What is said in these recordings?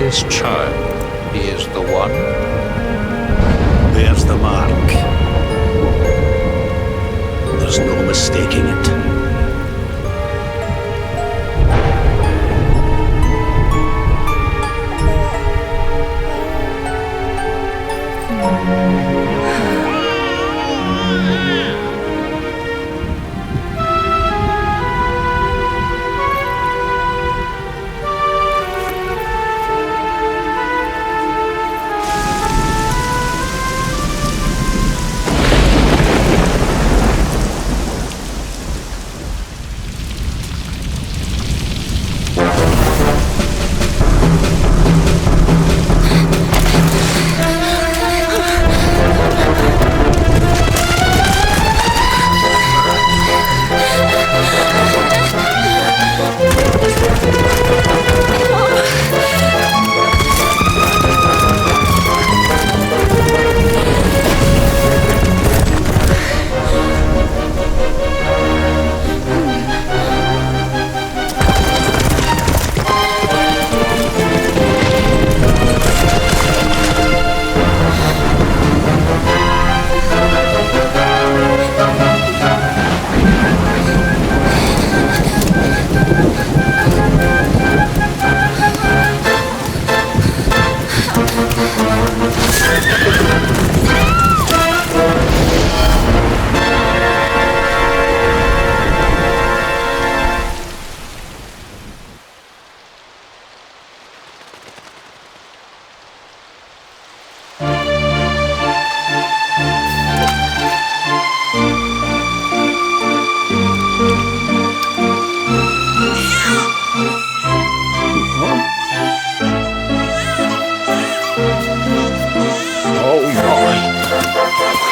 This child, he is the one. There's the mark. There's no mistaking it.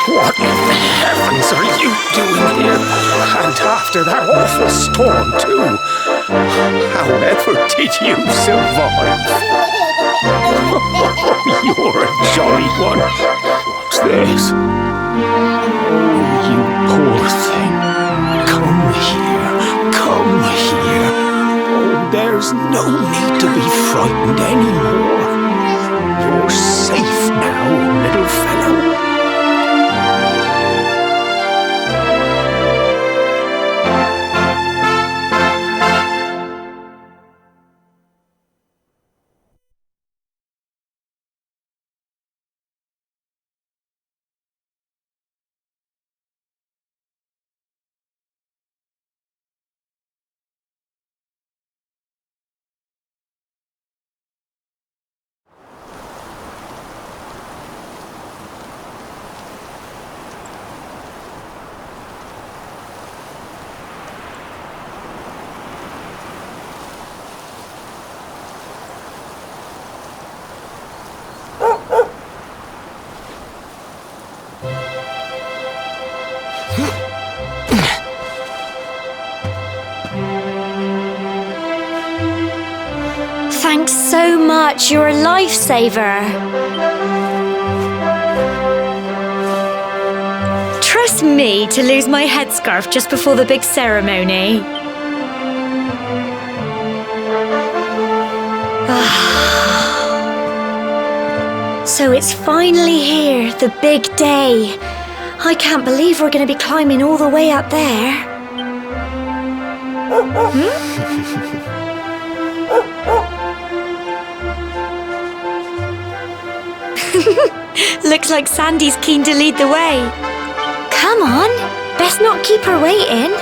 What in the heavens are you doing here? And after that awful storm, too. However did you survive? You're a jolly one. What's this? You poor thing. Come here. Come here. Oh, there's no need to be frightened anymore. You're safe now, little fellow. Thanks so much, you're a lifesaver. Trust me to lose my headscarf just before the big ceremony. So it's finally here, the big day. I can't believe we're going to be climbing all the way up there. Looks like Sandy's keen to lead the way. Come on, best not keep her waiting.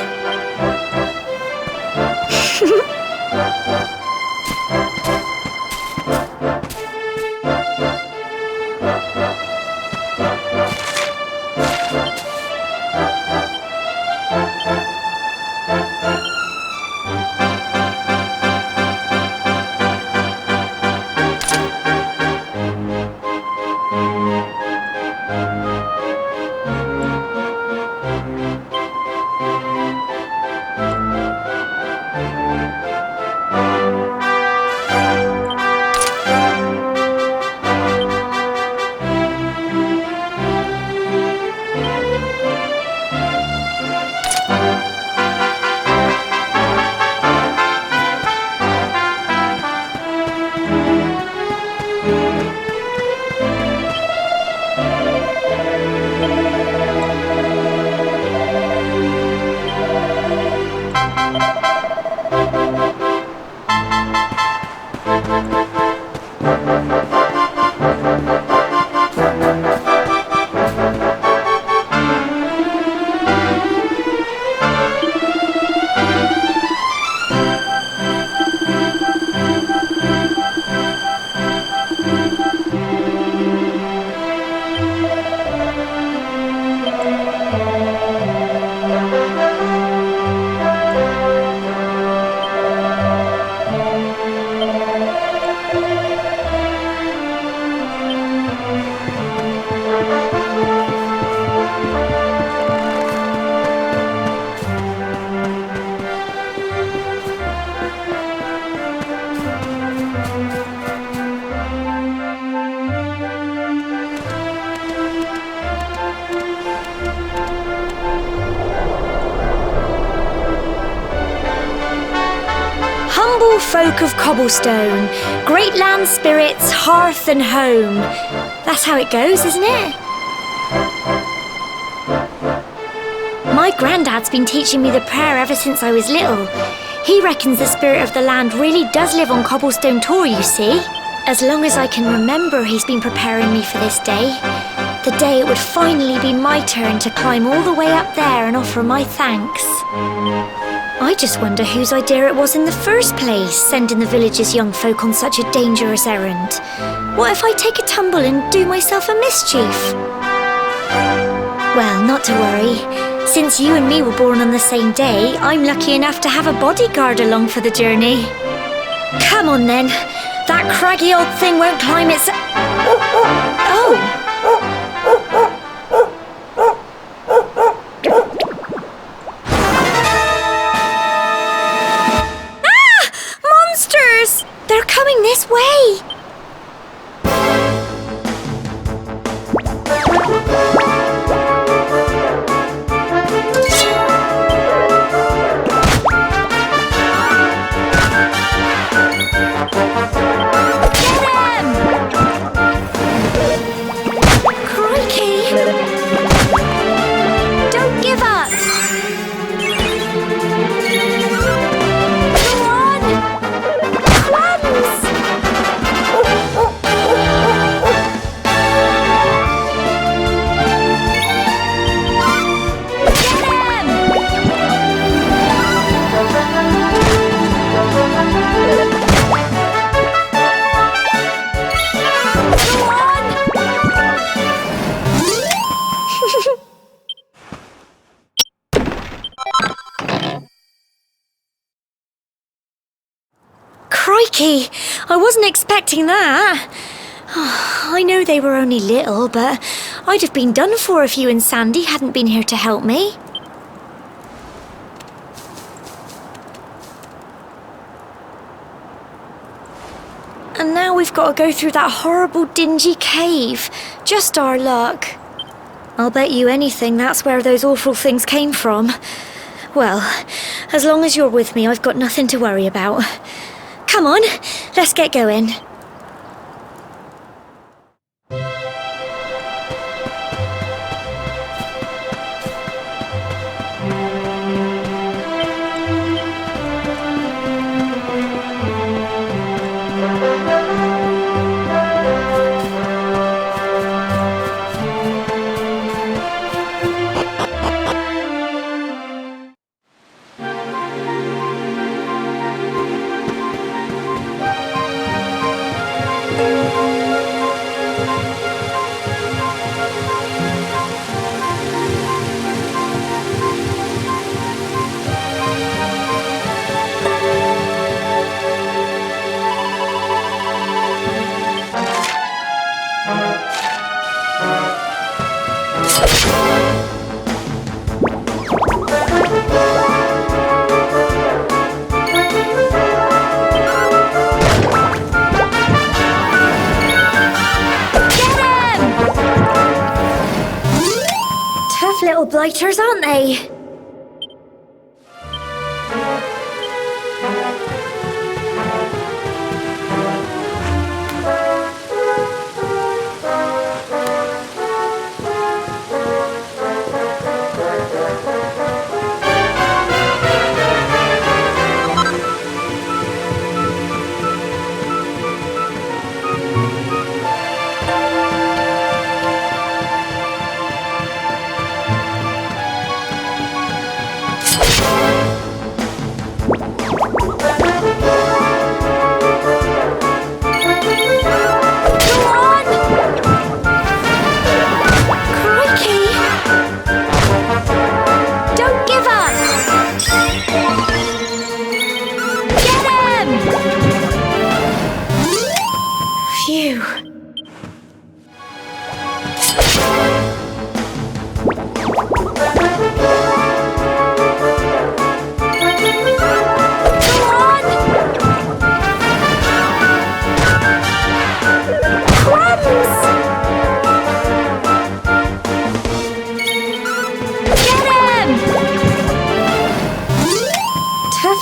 Book of Cobblestone. Great land spirits, hearth and home. That's how it goes, isn't it? My granddad's been teaching me the prayer ever since I was little. He reckons the spirit of the land really does live on Cobblestone Tor, you see. As long as I can remember, he's been preparing me for this day. The day it would finally be my turn to climb all the way up there and offer my thanks. I just wonder whose idea it was in the first place, sending the village's young folk on such a dangerous errand. What if I take a tumble and do myself a mischief? Well, not to worry. Since you and me were born on the same day, I'm lucky enough to have a bodyguard along for the journey. Come on then. That craggy old thing won't climb its... Oh! They're coming this way! Get him! Crikey! Don't give up! Crikey! I wasn't expecting that. I know they were only little, but I'd have been done for if you and Sandy hadn't been here to help me. And now we've got to go through that horrible dingy cave. Just our luck. I'll bet you anything that's where those awful things came from. Well, as long as you're with me, I've got nothing to worry about. Come on, let's get going. Little blighters, aren't they?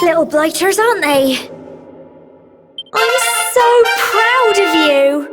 Little blighters, aren't they? proud of you!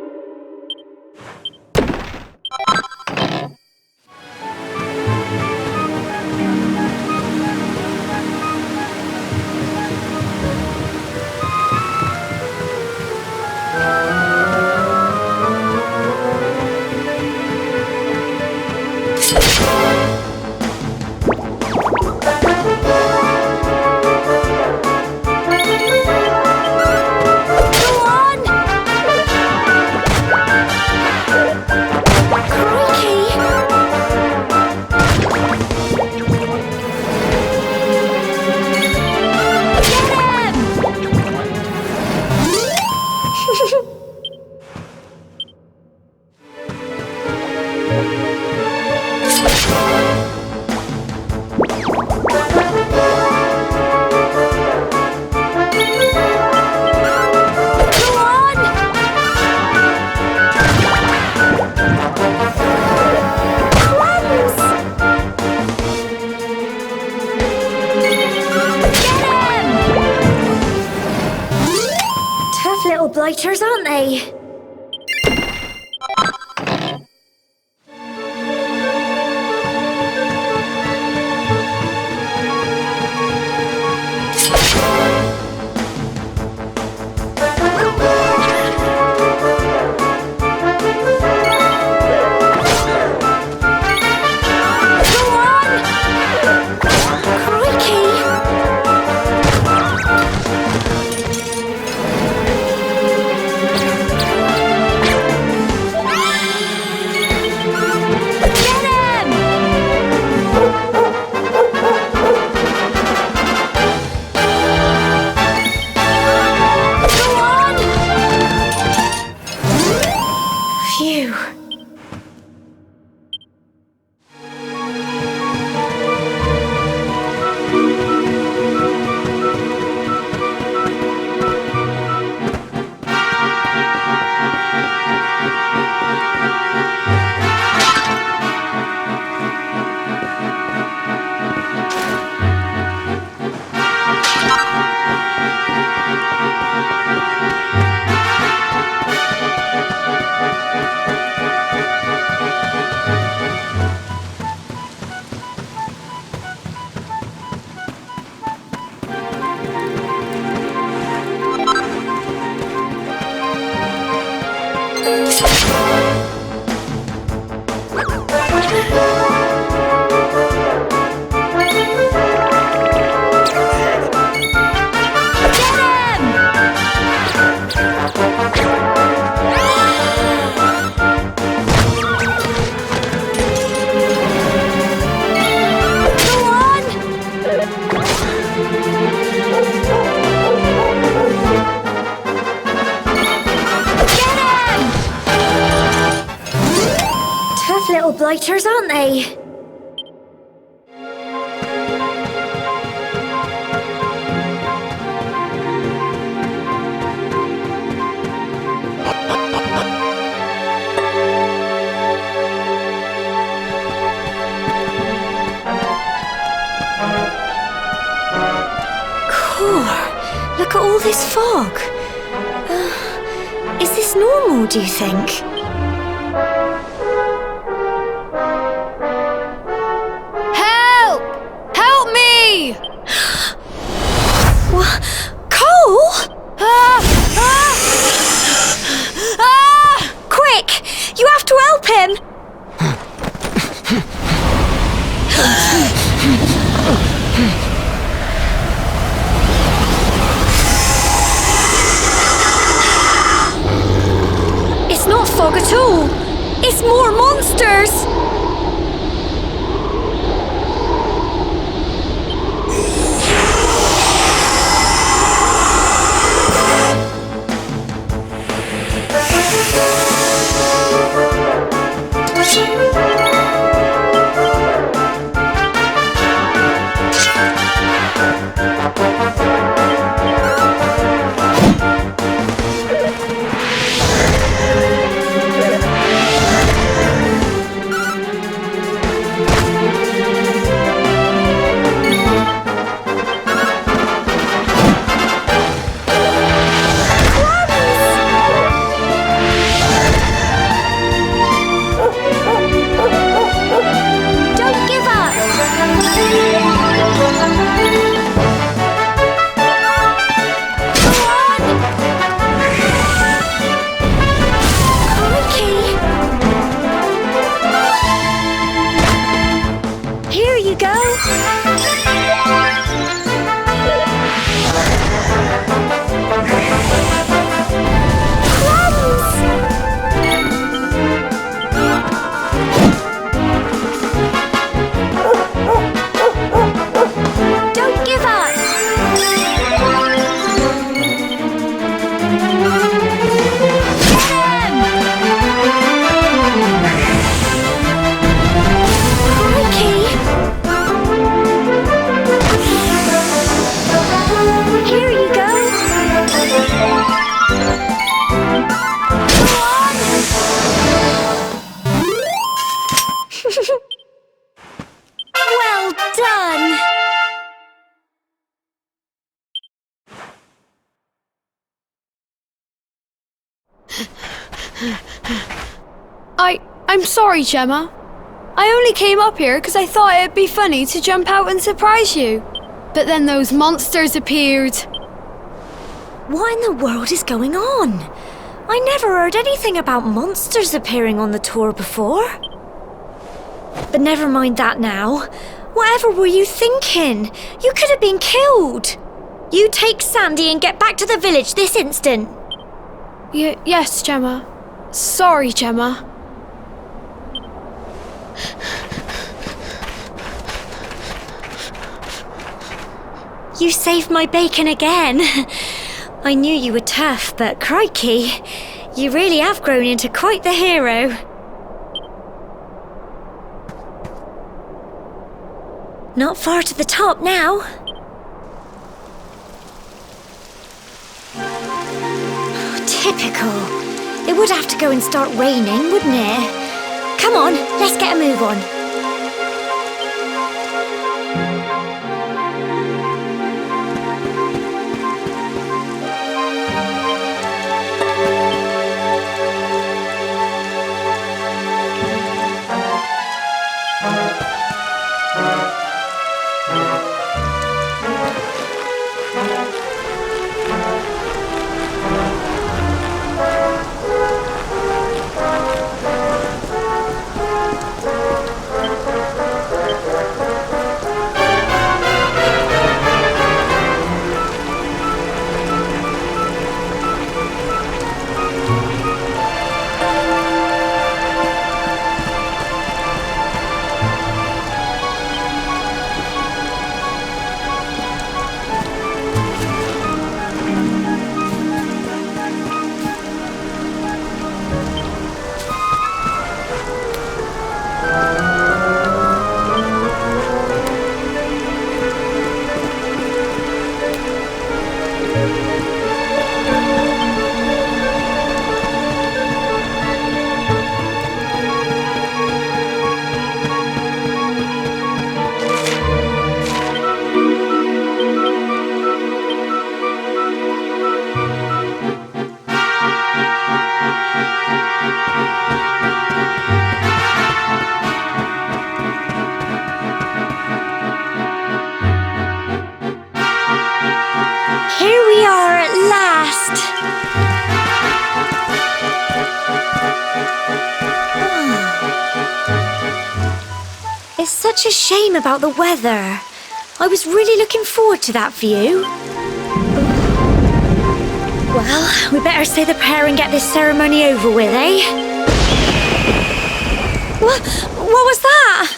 Blighters, aren't they? Blighters, aren't they? Look at all this fog. Is this normal, do you think? Fog at all. It's more monsters. I'm sorry, Gemma. I only came up here because I thought it'd be funny to jump out and surprise you. But then those monsters appeared. What in the world is going on? I never heard anything about monsters appearing on the tour before. But never mind that now. Whatever were you thinking? You could have been killed. You take Sandy and get back to the village this instant. Yes, Gemma. Sorry, Gemma. You saved my bacon again. I knew you were tough, but crikey, you really have grown into quite the hero. Not far to the top now. Typical. It would have to go and start raining, wouldn't it? Come on, let's get a move on. Here we are at last. It's such a shame about the weather. I was really looking forward to that view. Well, we better say the prayer and get this ceremony over with, eh? What was that?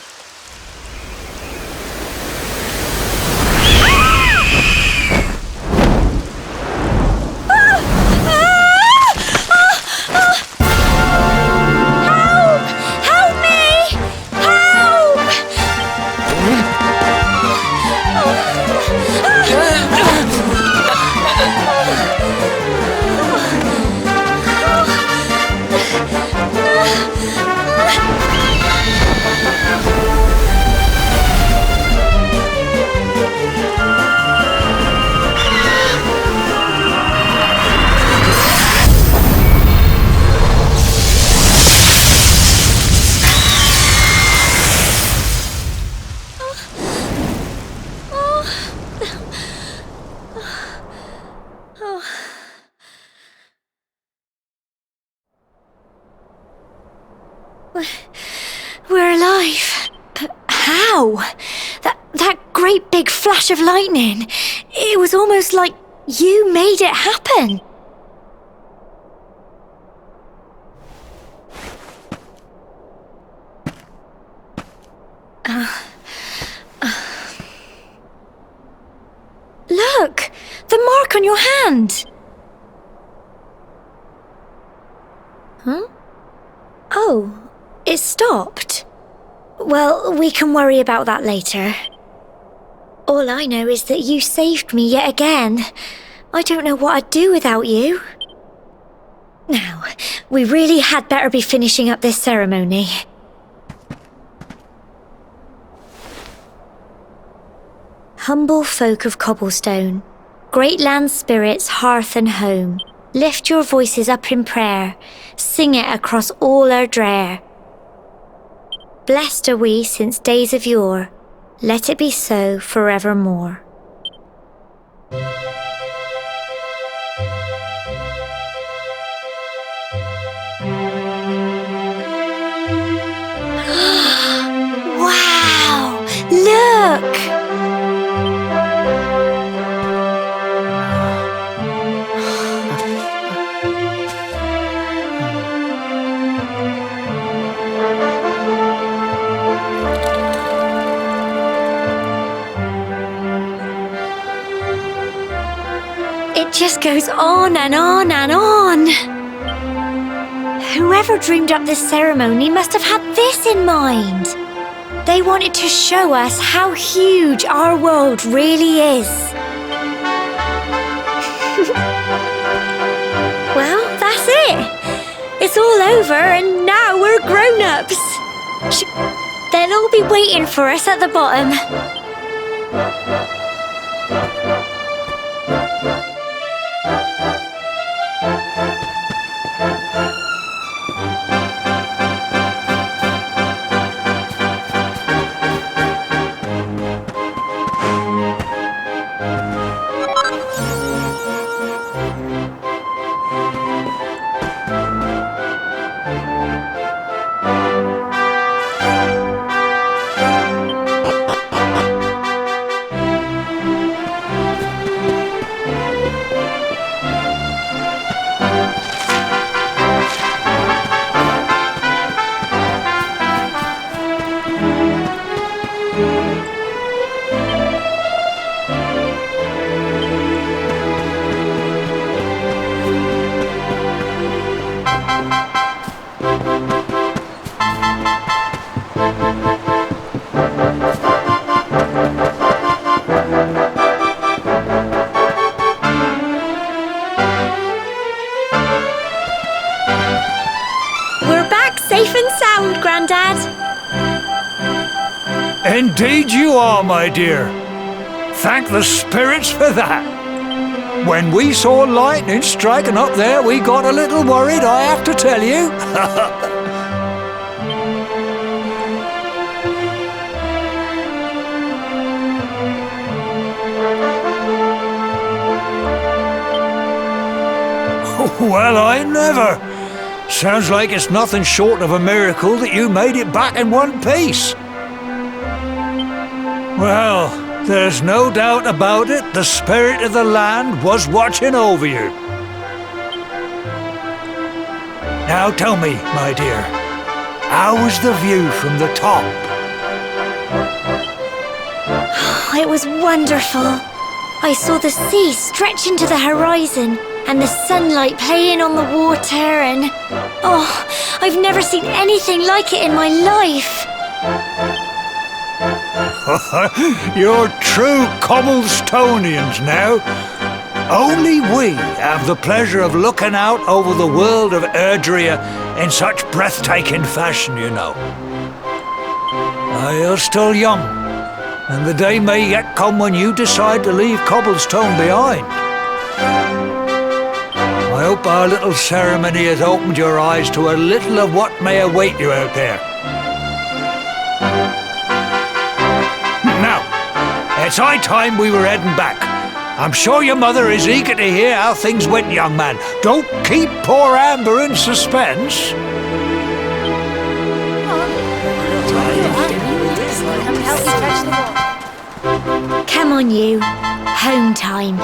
We're alive. But how? That great big flash of lightning. It was almost like you made it happen. Look! The mark on your hand! Huh? Oh, it stopped. Well, we can worry about that later. All I know is that you saved me yet again. I don't know what I'd do without you. Now, we really had better be finishing up this ceremony. Humble folk of cobblestone, great land spirits, hearth and home, Lift your voices up in prayer, sing it across all our drear. Blessed are we since days of yore, let it be so forevermore. Wow! Look! It just goes on and on and on. Whoever dreamed up this ceremony must have had this in mind. They wanted to show us how huge our world really is. Well, that's it. It's all over and now we're grown-ups. They'll all be waiting for us at the bottom. Indeed you are, my dear. Thank the spirits for that. When we saw lightning striking up there, we got a little worried, I have to tell you. Well, I never. Sounds like it's nothing short of a miracle that you made it back in one piece. Well, there's no doubt about it, the spirit of the land was watching over you. Now tell me, my dear, how was the view from the top? It was wonderful. I saw the sea stretch into the horizon and the sunlight playing on the water and... oh, I've never seen anything like it in my life. You're true Cobblestonians now. Only we have the pleasure of looking out over the world of Erdrea in such breathtaking fashion, you know. You're still young, and the day may yet come when you decide to leave Cobblestone behind. I hope our little ceremony has opened your eyes to a little of what may await you out there. Now, it's high time we were heading back. I'm sure your mother is eager to hear how things went, young man. Don't keep poor Amber in suspense. Come on, you. Home time.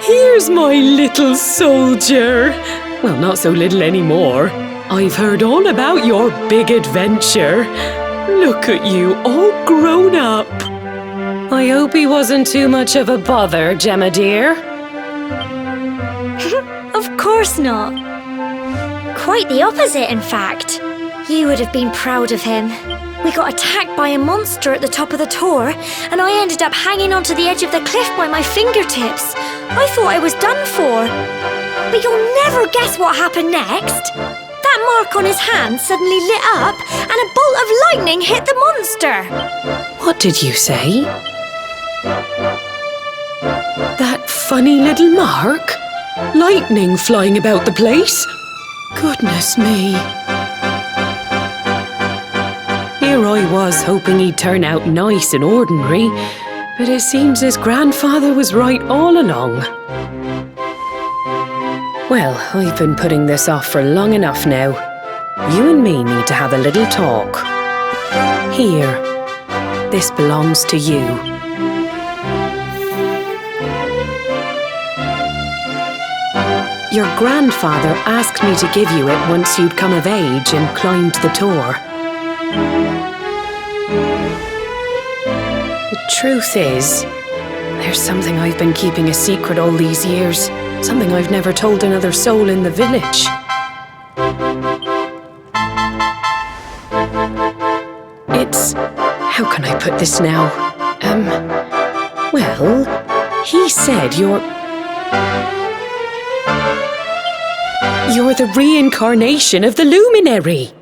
Here's my little soldier. Well, not so little anymore. I've heard all about your big adventure. Look at you, all grown up. I hope he wasn't too much of a bother, Gemma dear. Of course not. Quite the opposite, in fact. You would have been proud of him. We got attacked by a monster at the top of the tour, and I ended up hanging onto the edge of the cliff by my fingertips. I thought I was done for. But you'll never guess what happened next. That mark on his hand suddenly lit up, and a bolt of lightning hit the monster. What did you say? That funny little mark? Lightning flying about the place? Goodness me. Here I was hoping he'd turn out nice and ordinary, but it seems his grandfather was right all along. Well, I've been putting this off for long enough now. You and me need to have a little talk. Here, this belongs to you. Your grandfather asked me to give you it once you'd come of age and climbed the tour. The truth is, there's something I've been keeping a secret all these years. Something I've never told another soul in the village. It's... how can I put this now? Well, he said you're the reincarnation of the luminary.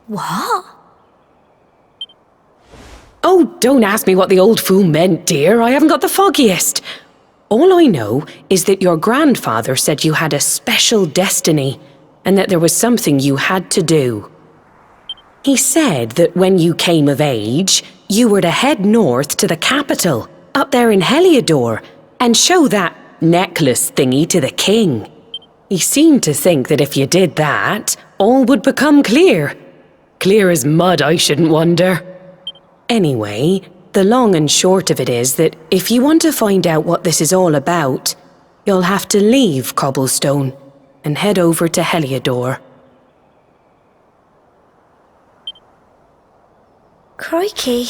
What? Oh, don't ask me what the old fool meant, dear. I haven't got the foggiest. All I know is that your grandfather said you had a special destiny and that there was something you had to do. He said that when you came of age, you were to head north to the capital, up there in Heliodor, and show that necklace thingy to the king. He seemed to think that if you did that, all would become clear. Clear as mud, I shouldn't wonder. Anyway, the long and short of it is that if you want to find out what this is all about, you'll have to leave Cobblestone and head over to Heliodor. Crikey.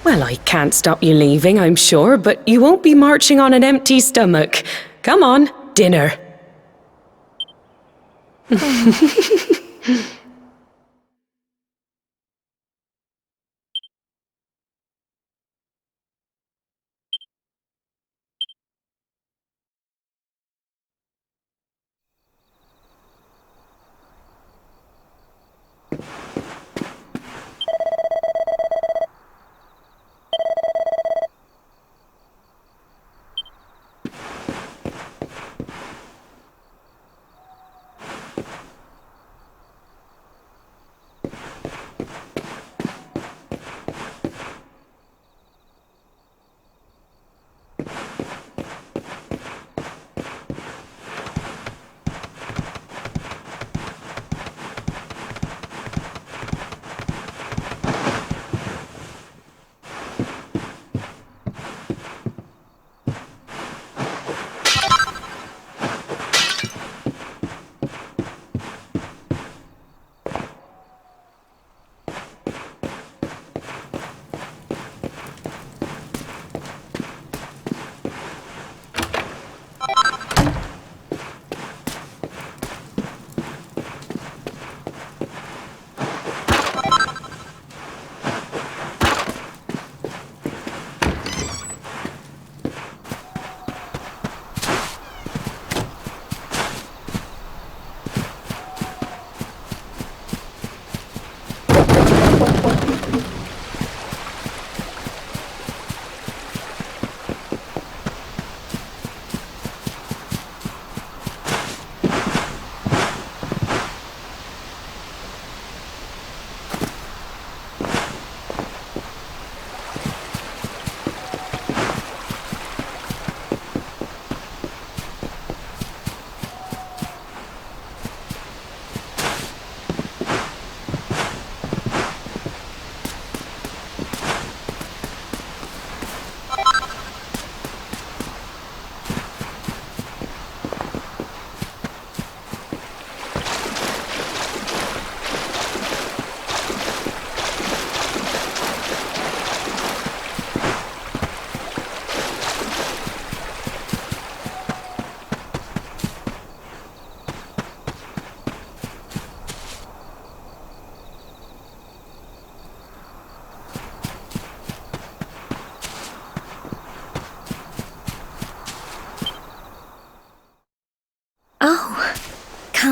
Well, I can't stop you leaving, I'm sure, but you won't be marching on an empty stomach. Come on, dinner.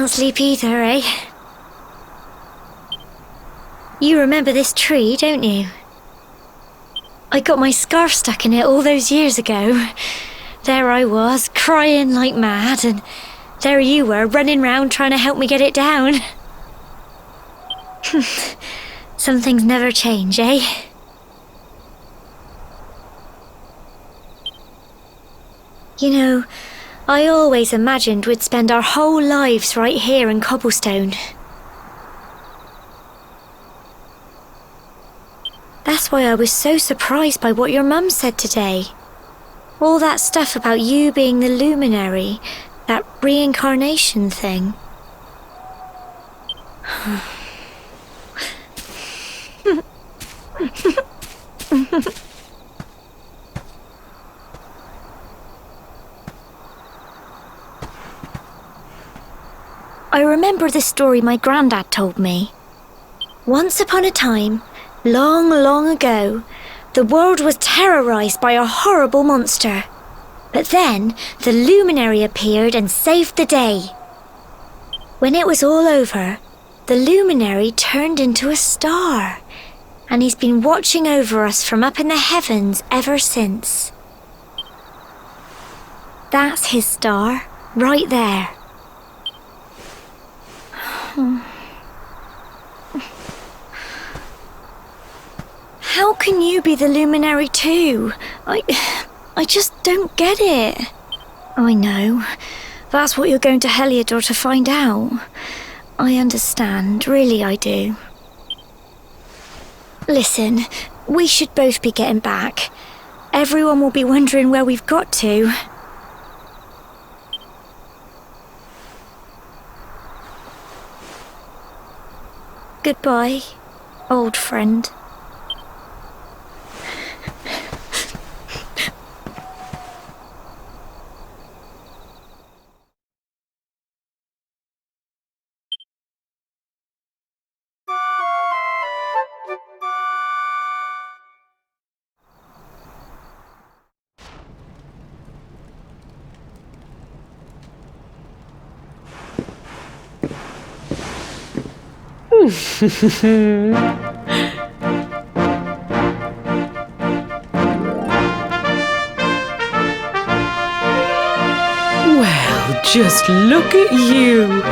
can't sleep either, eh? You remember this tree, don't you? I got my scarf stuck in it all those years ago. There I was, crying like mad, and there you were, running round trying to help me get it down. Some things never change, eh? You know, I always imagined we'd spend our whole lives right here in Cobblestone. That's why I was so surprised by what your mum said today. All that stuff about you being the luminary, that reincarnation thing. I remember the story my granddad told me. Once upon a time, long, long ago, the world was terrorized by a horrible monster. But then, the luminary appeared and saved the day. When it was all over, the luminary turned into a star. And he's been watching over us from up in the heavens ever since. That's his star, right there. How can you be the luminary too? I just don't get it. I know. That's what you're going to Heliodor to find out. I understand, really I do. Listen, we should both be getting back. Everyone will be wondering where we've got to. Goodbye, old friend. Well, just look at you.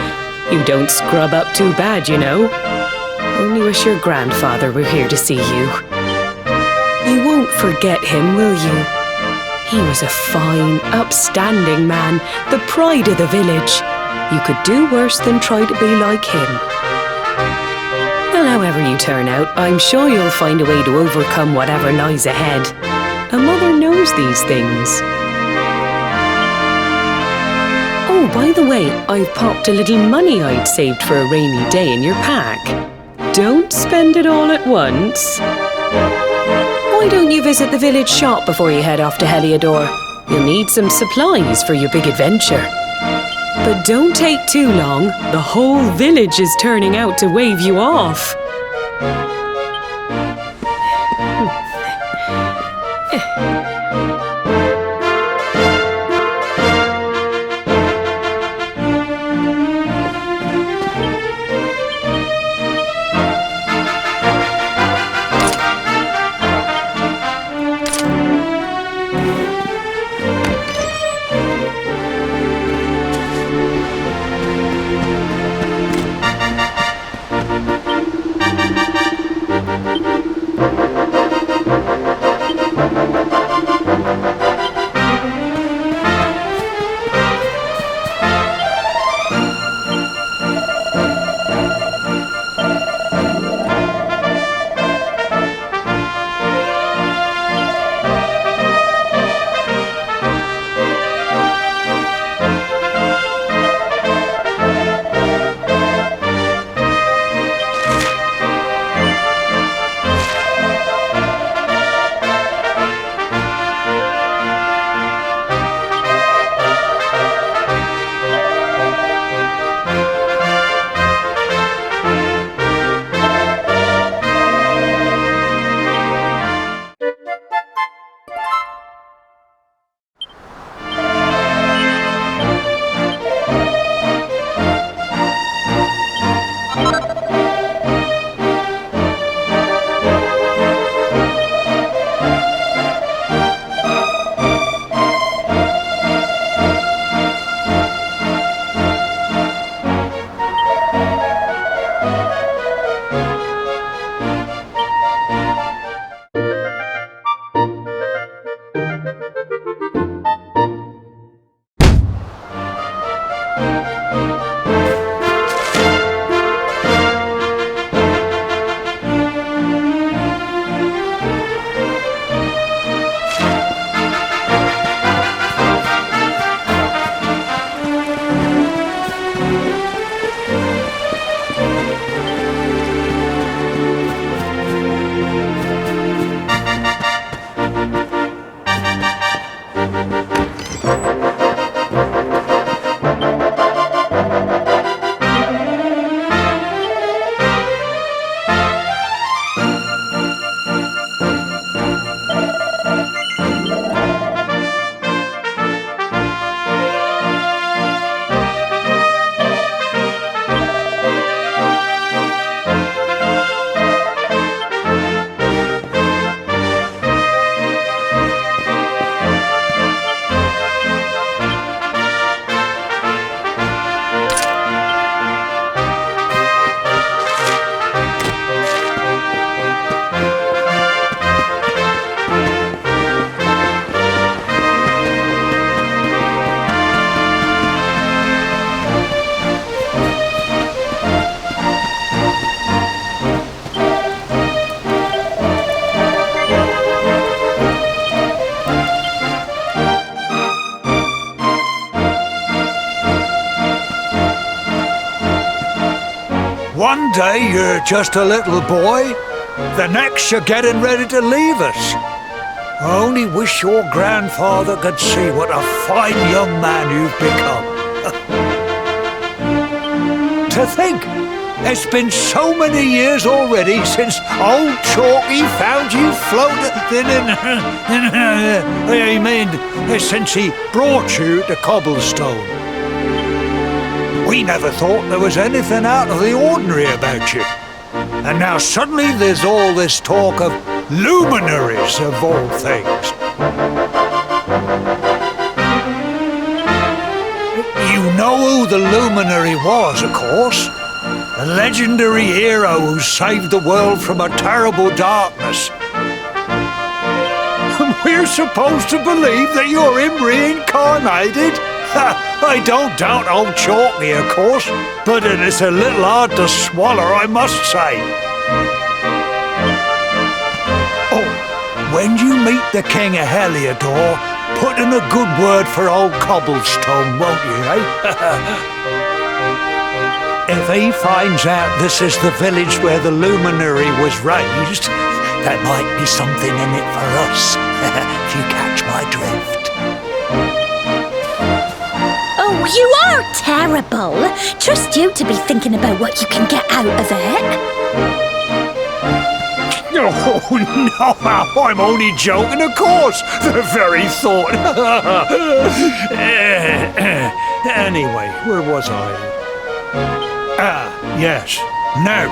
You don't scrub up too bad, you know. Only wish your grandfather were here to see you. You won't forget him, will you? He was a fine, upstanding man, the pride of the village. You could do worse than try to be like him. Well, however you turn out, I'm sure you'll find a way to overcome whatever lies ahead. A mother knows these things. Oh, by the way, I've popped a little money I'd saved for a rainy day in your pack. Don't spend it all at once. Why don't you visit the village shop before you head off to Heliodor? You'll need some supplies for your big adventure. But don't take too long. The whole village is turning out to wave you off. One day you're just a little boy, the next you're getting ready to leave us. I only wish your grandfather could see what a fine young man you've become. To think, it's been so many years already since old Chalky found you floating I mean, since he brought you to Cobblestone. We never thought there was anything out of the ordinary about you. And now suddenly there's all this talk of luminaries of all things. You know who the luminary was, of course. A legendary hero who saved the world from a terrible darkness. And we're supposed to believe that you're him reincarnated? I don't doubt old Chalky, of course, but it is a little hard to swallow, I must say. Oh, when you meet the King of Heliodor, put in a good word for old Cobblestone, won't you, eh? If he finds out this is the village where the luminary was raised, there might be something in it for us, if you catch my drift. Oh, you are terrible. Trust you to be thinking about what you can get out of it. Oh, no, I'm only joking, of course. The very thought. Anyway, where was I? Yes. Now,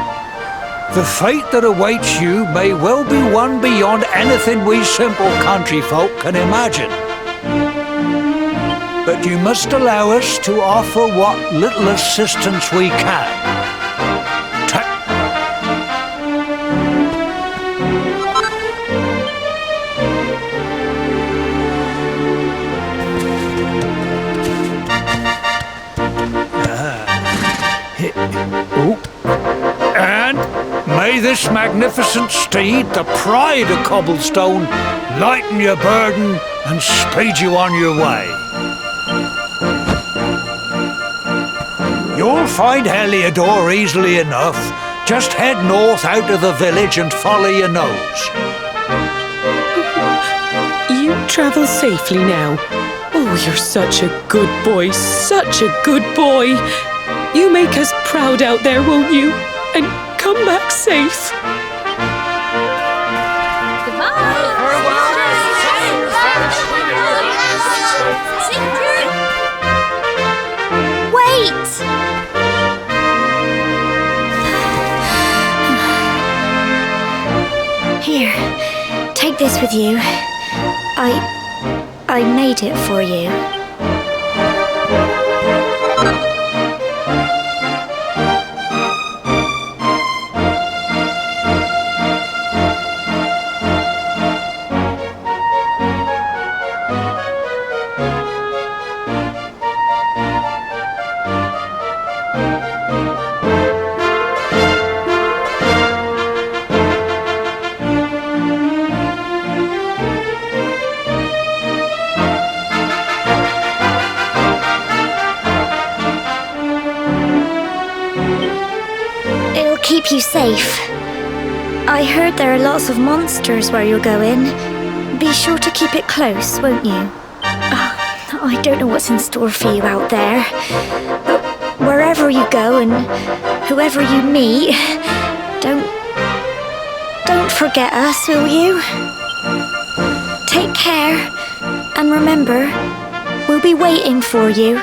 the fate that awaits you may well be one beyond anything we simple country folk can imagine. But you must allow us to offer what little assistance we can. And may this magnificent steed, the pride of Cobblestone, lighten your burden and speed you on your way. You'll find Heliodor easily enough. Just head north out of the village and follow your nose. You travel safely now. Oh, you're such a good boy, such a good boy. You make us proud out there, won't you? And come back safe. Wait! Here, take this with you. I made it for you. Keep you safe. I heard there are lots of monsters where you're going. Be sure to keep it close, won't you? I don't know what's in store for you out there. But wherever you go and whoever you meet, don't forget us, will you? Take care, and remember, we'll be waiting for you.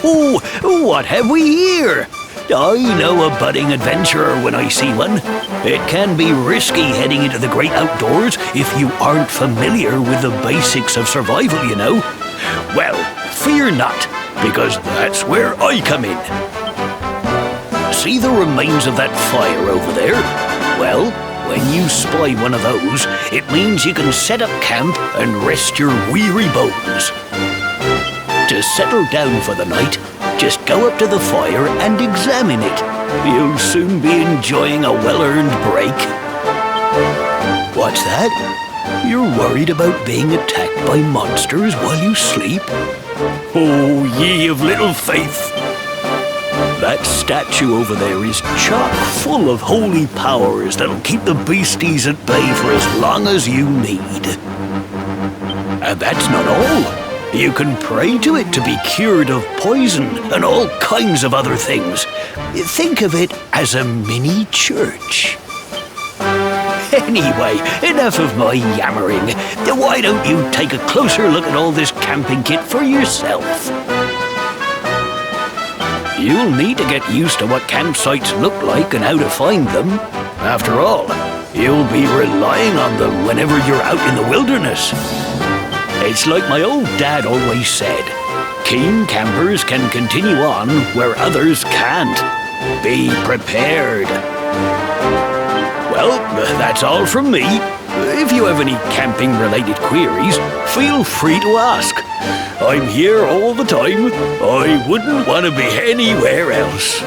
Oh, what have we here? I know a budding adventurer when I see one. It can be risky heading into the great outdoors if you aren't familiar with the basics of survival, you know. Well, fear not, because that's where I come in. See the remains of that fire over there? Well, when you spy one of those, it means you can set up camp and rest your weary bones. To settle down for the night, just go up to the fire and examine it. You'll soon be enjoying a well-earned break. What's that? You're worried about being attacked by monsters while you sleep? Oh, ye of little faith! That statue over there is chock full of holy powers that'll keep the beasties at bay for as long as you need. And that's not all. You can pray to it to be cured of poison and all kinds of other things. Think of it as a mini church. Anyway, enough of my yammering. Why don't you take a closer look at all this camping kit for yourself? You'll need to get used to what campsites look like and how to find them. After all, you'll be relying on them whenever you're out in the wilderness. It's like my old dad always said, keen campers can continue on where others can't. Be prepared. Well, that's all from me. If you have any camping-related queries, feel free to ask. I'm here all the time. I wouldn't want to be anywhere else.